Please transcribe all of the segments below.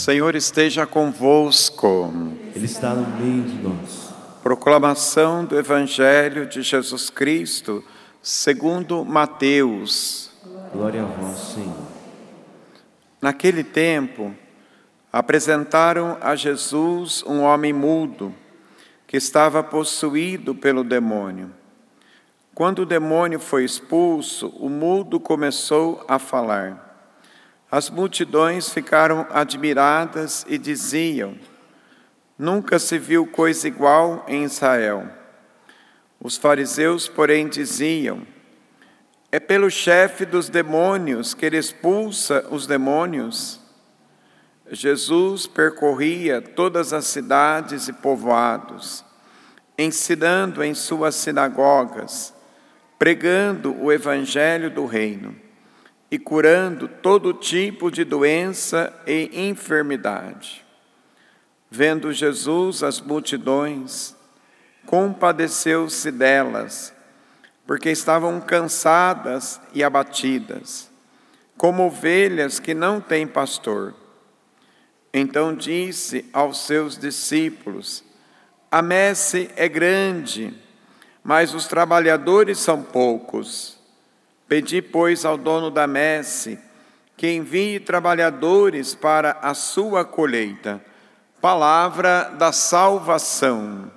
Senhor esteja convosco. Ele está no meio de nós. Proclamação do Evangelho de Jesus Cristo, segundo Mateus. Glória a vós, Senhor. Naquele tempo, apresentaram a Jesus um homem mudo, que estava possuído pelo demônio. Quando o demônio foi expulso, o mudo começou a falar. As multidões ficaram admiradas e diziam: nunca se viu coisa igual em Israel. Os fariseus, porém, diziam: é pelo chefe dos demônios que ele expulsa os demônios. Jesus percorria todas as cidades e povoados, ensinando em suas sinagogas, pregando o evangelho do reino e curando todo tipo de doença e enfermidade. Vendo Jesus as multidões, compadeceu-se delas, porque estavam cansadas e abatidas, como ovelhas que não têm pastor. Então disse aos seus discípulos: a messe é grande, mas os trabalhadores são poucos. Pedi, pois, ao dono da messe que envie trabalhadores para a sua colheita. Palavra da salvação.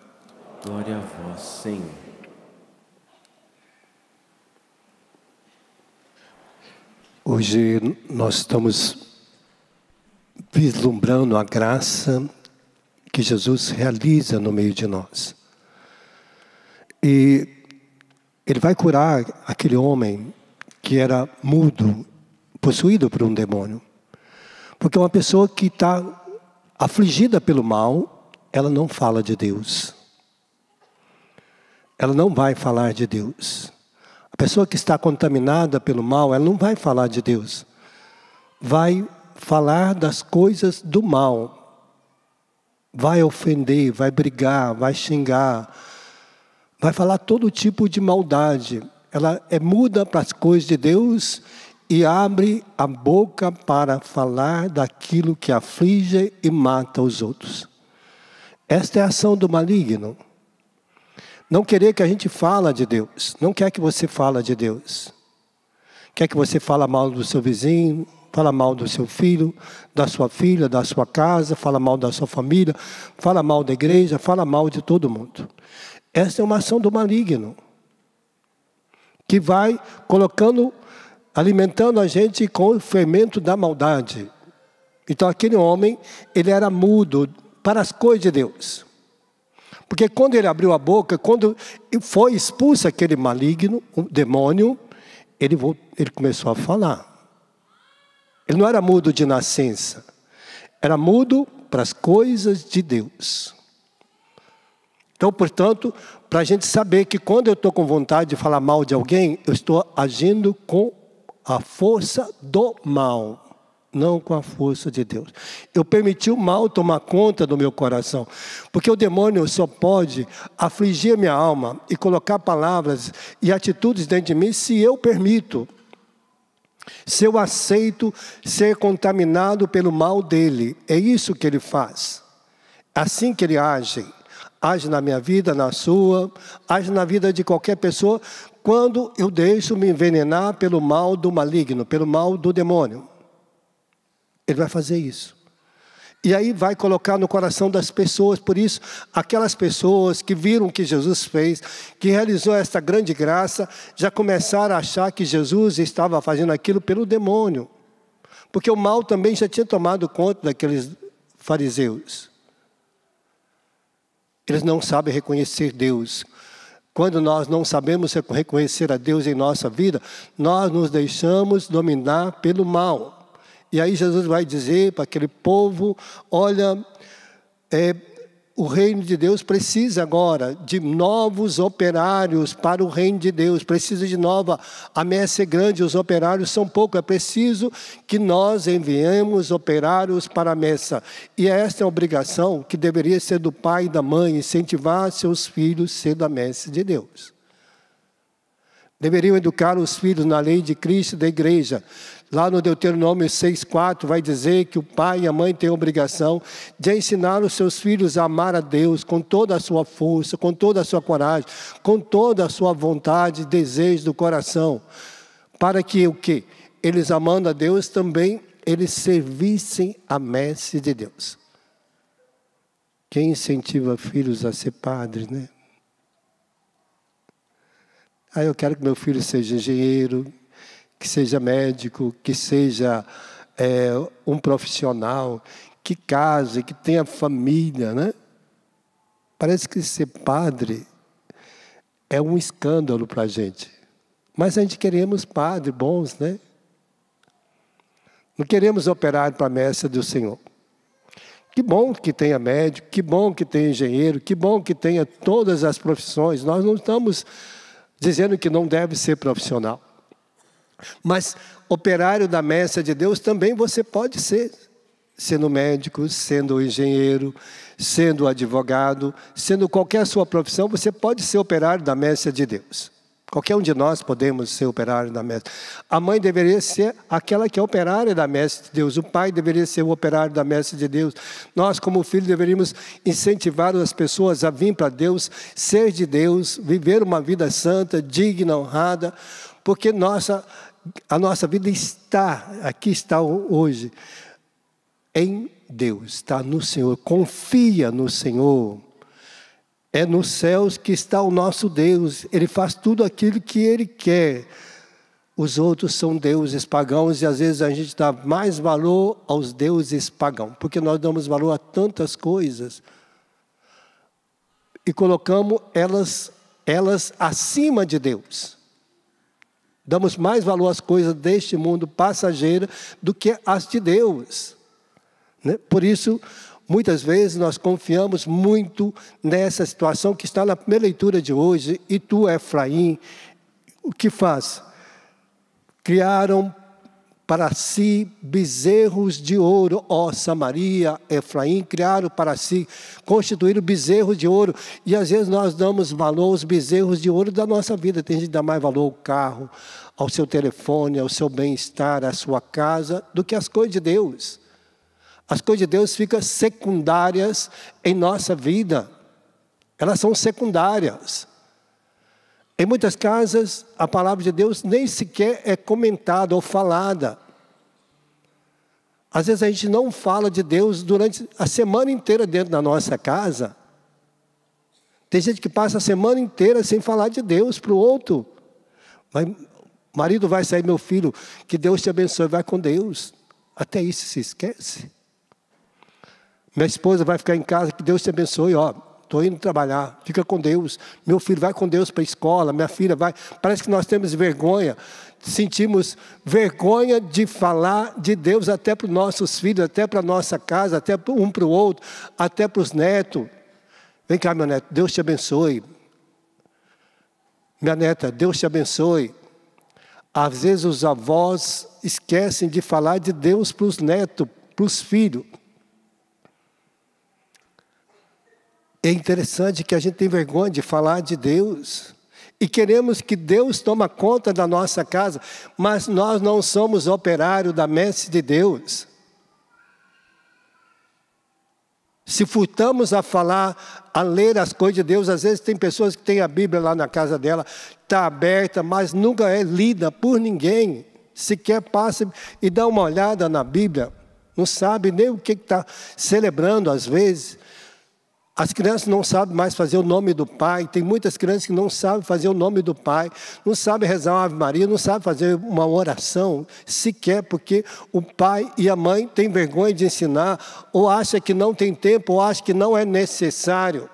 Glória a vós, Senhor. Hoje nós estamos vislumbrando a graça que Jesus realiza no meio de nós. E Ele vai curar aquele homem que era mudo, possuído por um demônio. Porque uma pessoa que está afligida pelo mal, ela não fala de Deus. Ela não vai falar de Deus. A pessoa que está contaminada pelo mal, ela não vai falar de Deus. Vai falar das coisas do mal. Vai ofender, vai brigar, vai xingar. Vai falar todo tipo de maldade. Ela é muda para as coisas de Deus e abre a boca para falar daquilo que aflige e mata os outros. Esta é a ação do maligno. Não querer que a gente fale de Deus. Não quer que você fale de Deus. Quer que você fale mal do seu vizinho, fala mal do seu filho, da sua filha, da sua casa, fala mal da sua família, fala mal da igreja, fala mal de todo mundo. Esta é uma ação do maligno, que vai colocando, alimentando a gente com o fermento da maldade. Então aquele homem, ele era mudo para as coisas de Deus. Porque quando ele abriu a boca, quando foi expulso aquele maligno, o demônio, ele começou a falar. Ele não era mudo de nascença, era mudo para as coisas de Deus. Então, portanto, para a gente saber que quando eu estou com vontade de falar mal de alguém, eu estou agindo com a força do mal, não com a força de Deus. Eu permiti o mal tomar conta do meu coração, porque o demônio só pode afligir a minha alma e colocar palavras e atitudes dentro de mim se eu permito. Se eu aceito ser contaminado pelo mal dele, é isso que ele faz. Assim que ele age. Age na minha vida, na sua, age na vida de qualquer pessoa, quando eu deixo me envenenar pelo mal do maligno, pelo mal do demônio. Ele vai fazer isso. E aí vai colocar no coração das pessoas. Por isso, aquelas pessoas que viram o que Jesus fez, que realizou esta grande graça, já começaram a achar que Jesus estava fazendo aquilo pelo demônio. Porque o mal também já tinha tomado conta daqueles fariseus. Eles não sabem reconhecer Deus. Quando nós não sabemos reconhecer a Deus em nossa vida, nós nos deixamos dominar pelo mal. E aí Jesus vai dizer para aquele povo: olha, o reino de Deus precisa agora de novos operários para o reino de Deus. Precisa de nova, a messe é grande, os operários são poucos. É preciso que nós enviemos operários para a messe. E esta é a obrigação que deveria ser do pai e da mãe, incentivar seus filhos a ser da messe de Deus. Deveriam educar os filhos na lei de Cristo e da igreja. Lá no Deuteronômio 6,4 vai dizer que o pai e a mãe têm a obrigação de ensinar os seus filhos a amar a Deus com toda a sua força, com toda a sua coragem, com toda a sua vontade e desejo do coração. Para que o quê? Eles amando a Deus também, eles servissem a messe de Deus. Quem incentiva filhos a ser padre, né? Eu quero que meu filho seja engenheiro, que seja médico, que seja um profissional, que case, que tenha família, né? Parece que ser padre é um escândalo para a gente. Mas a gente queremos padres bons, né? Não queremos operar para a messe do Senhor. Que bom que tenha médico, que bom que tenha engenheiro, que bom que tenha todas as profissões. Nós não estamos dizendo que não deve ser profissional. Mas operário da messe de Deus também você pode ser. Sendo médico, sendo engenheiro, sendo advogado, sendo qualquer sua profissão, você pode ser operário da messe de Deus. Qualquer um de nós podemos ser operário da messe. A mãe deveria ser aquela que é operária da messe de Deus. O pai deveria ser o operário da messe de Deus. Nós, como filhos, deveríamos incentivar as pessoas a vir para Deus, ser de Deus, viver uma vida santa, digna, honrada, porque a nossa vida aqui está hoje, em Deus, está no Senhor. Confia no Senhor. É nos céus que está o nosso Deus. Ele faz tudo aquilo que Ele quer. Os outros são deuses pagãos e às vezes a gente dá mais valor aos deuses pagãos, porque nós damos valor a tantas coisas e colocamos elas acima de Deus. Damos mais valor às coisas deste mundo passageiro do que às de Deus. Por isso, muitas vezes nós confiamos muito nessa situação que está na primeira leitura de hoje. E tu, Efraim, o que faz? Criaram para si bezerros de ouro, ó Samaria, Efraim, criaram para si, constituíram bezerros de ouro. E às vezes nós damos valor aos bezerros de ouro da nossa vida. Tem gente que dá mais valor ao carro, ao seu telefone, ao seu bem-estar, à sua casa, do que às coisas de Deus. As coisas de Deus ficam secundárias em nossa vida. Elas são secundárias. Em muitas casas, a palavra de Deus nem sequer é comentada ou falada. Às vezes a gente não fala de Deus durante a semana inteira dentro da nossa casa. Tem gente que passa a semana inteira sem falar de Deus para o outro. O marido vai sair, meu filho, que Deus te abençoe, vai com Deus. Até isso se esquece. Minha esposa vai ficar em casa, que Deus te abençoe, estou indo trabalhar, fica com Deus. Meu filho vai com Deus para a escola, minha filha vai. Parece que nós temos vergonha, sentimos vergonha de falar de Deus até para os nossos filhos, até para a nossa casa, até um para o outro, até para os netos. Vem cá, meu neto, Deus te abençoe. Minha neta, Deus te abençoe. Às vezes os avós esquecem de falar de Deus para os netos, para os filhos. É interessante que a gente tem vergonha de falar de Deus. E queremos que Deus tome conta da nossa casa, mas nós não somos operários da messe de Deus. Se furtamos a falar, a ler as coisas de Deus, às vezes tem pessoas que têm a Bíblia lá na casa dela, está aberta, mas nunca é lida por ninguém. Sequer passa e dá uma olhada na Bíblia, não sabe nem o que está celebrando às vezes. As crianças não sabem mais fazer o nome do Pai. Tem muitas crianças que não sabem fazer o nome do Pai. Não sabem rezar uma Ave Maria, não sabem fazer uma oração sequer, porque o pai e a mãe têm vergonha de ensinar, ou acham que não tem tempo, ou acham que não é necessário.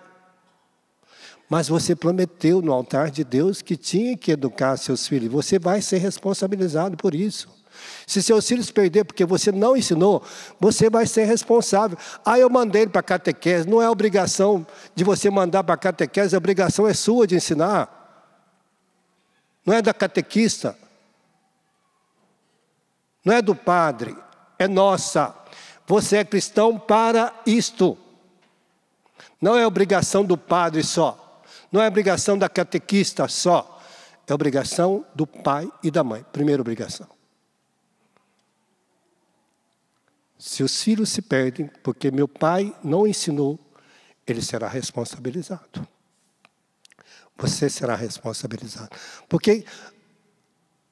Mas você prometeu no altar de Deus que tinha que educar seus filhos. Você vai ser responsabilizado por isso. Se seus filhos perder porque você não ensinou, você vai ser responsável. Eu mandei ele para a catequese. Não é obrigação de você mandar para a catequese, a obrigação é sua de ensinar. Não é da catequista. Não é do padre. É nossa. Você é cristão para isto. Não é obrigação do padre só. Não é obrigação da catequista só. É obrigação do pai e da mãe. Primeira obrigação. Se os filhos se perdem porque meu pai não ensinou, ele será responsabilizado. Você será responsabilizado. Porque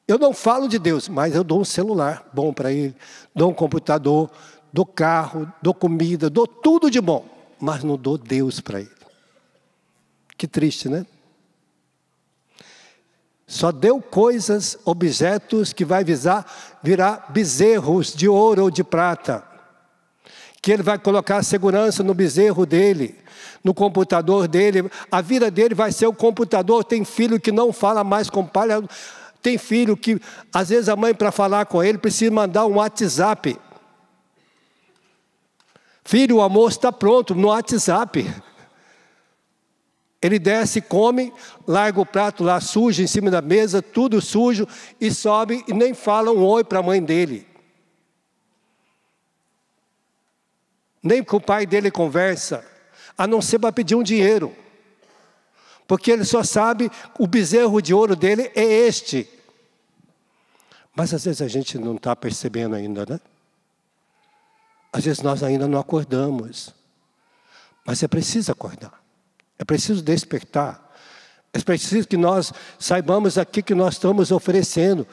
eu não falo de Deus, mas eu dou um celular bom para ele, dou um computador, dou carro, dou comida, dou tudo de bom, mas não dou Deus para ele. Que triste, né? Só deu coisas, objetos que vai virar bezerros de ouro ou de prata. Que ele vai colocar segurança no bezerro dele, no computador dele. A vida dele vai ser o computador. Tem filho que não fala mais com o pai. Tem filho que, às vezes, a mãe, para falar com ele, precisa mandar um WhatsApp. Filho, o almoço está pronto no WhatsApp. Ele desce, come, larga o prato lá sujo em cima da mesa, tudo sujo, e sobe e nem fala um oi para a mãe dele. Nem com o pai dele conversa, a não ser para pedir um dinheiro. Porque ele só sabe, o bezerro de ouro dele é este. Mas às vezes a gente não está percebendo ainda, né? Às vezes nós ainda não acordamos. Mas é preciso acordar. É preciso despertar. É preciso que nós saibamos aqui que nós estamos oferecendo.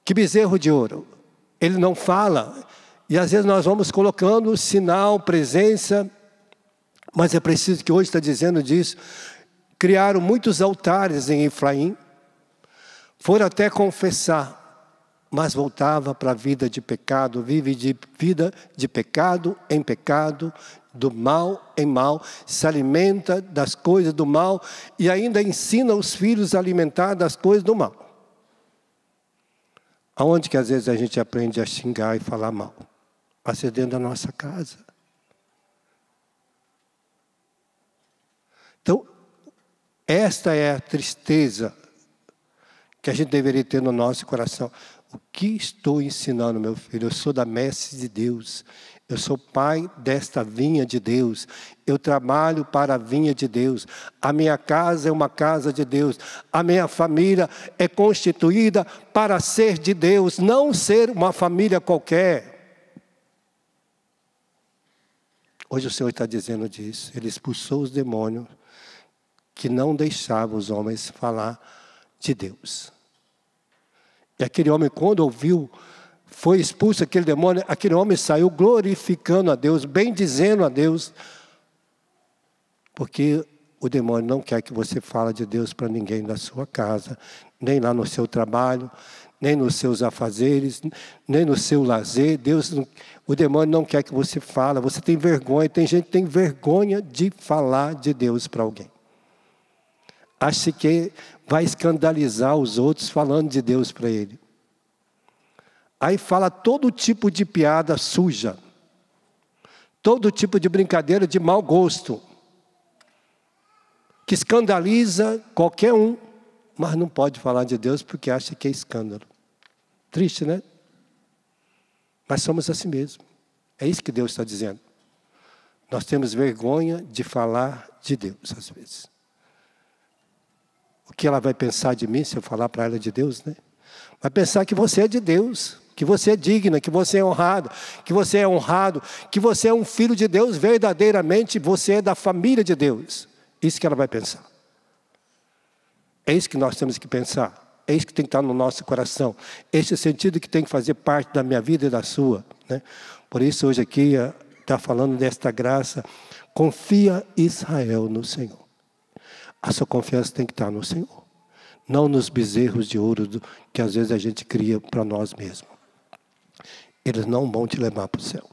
Que bezerro de ouro. Ele não fala. E às vezes nós vamos colocando sinal, presença. Mas é preciso que hoje está dizendo disso. Criaram muitos altares em Efraim. Foram até confessar. Mas voltava para a vida de pecado. Vive de vida de pecado em pecado. Do mal em mal, se alimenta das coisas do mal e ainda ensina os filhos a alimentar das coisas do mal. Aonde que às vezes a gente aprende a xingar e falar mal? Vai ser dentro da nossa casa. Então, esta é a tristeza que a gente deveria ter no nosso coração. O que estou ensinando, meu filho? Eu sou da messe de Deus. Eu sou pai desta vinha de Deus. Eu trabalho para a vinha de Deus. A minha casa é uma casa de Deus. A minha família é constituída para ser de Deus, não ser uma família qualquer. Hoje o Senhor está dizendo disso. Ele expulsou os demônios que não deixavam os homens falar de Deus. E aquele homem, quando ouviu, foi expulso aquele demônio, aquele homem saiu glorificando a Deus, bendizendo a Deus. Porque o demônio não quer que você fale de Deus para ninguém da sua casa, nem lá no seu trabalho, nem nos seus afazeres, nem no seu lazer. O demônio não quer que você fale, você tem vergonha. Tem gente que tem vergonha de falar de Deus para alguém. Acha que vai escandalizar os outros falando de Deus para ele. Aí fala todo tipo de piada suja. Todo tipo de brincadeira de mau gosto. Que escandaliza qualquer um. Mas não pode falar de Deus porque acha que é escândalo. Triste, né? Mas somos assim mesmo. É isso que Deus está dizendo. Nós temos vergonha de falar de Deus às vezes. O que ela vai pensar de mim se eu falar para ela de Deus, né? Vai pensar que você é de Deus, que você é digna, que você é honrado, que você é um filho de Deus verdadeiramente, você é da família de Deus. Isso que ela vai pensar. É isso que nós temos que pensar. É isso que tem que estar no nosso coração. Esse sentido que tem que fazer parte da minha vida e da sua, né? Por isso hoje aqui está falando desta graça. Confia Israel no Senhor. A sua confiança tem que estar no Senhor. Não nos bezerros de ouro que às vezes a gente cria para nós mesmos. Eles não vão te levar para o céu.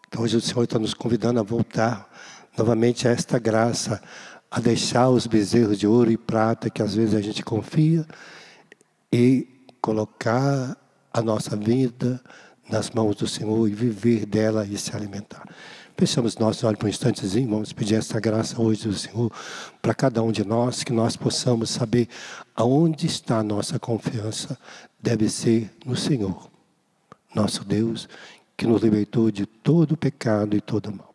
Então hoje o Senhor está nos convidando a voltar novamente a esta graça, a deixar os bezerros de ouro e prata que às vezes a gente confia e colocar a nossa vida nas mãos do Senhor e viver dela e se alimentar. Fechamos nossos olhos por um instantezinho, vamos pedir essa graça hoje do Senhor para cada um de nós, que nós possamos saber aonde está a nossa confiança. Deve ser no Senhor, nosso Deus, que nos libertou de todo pecado e todo mal.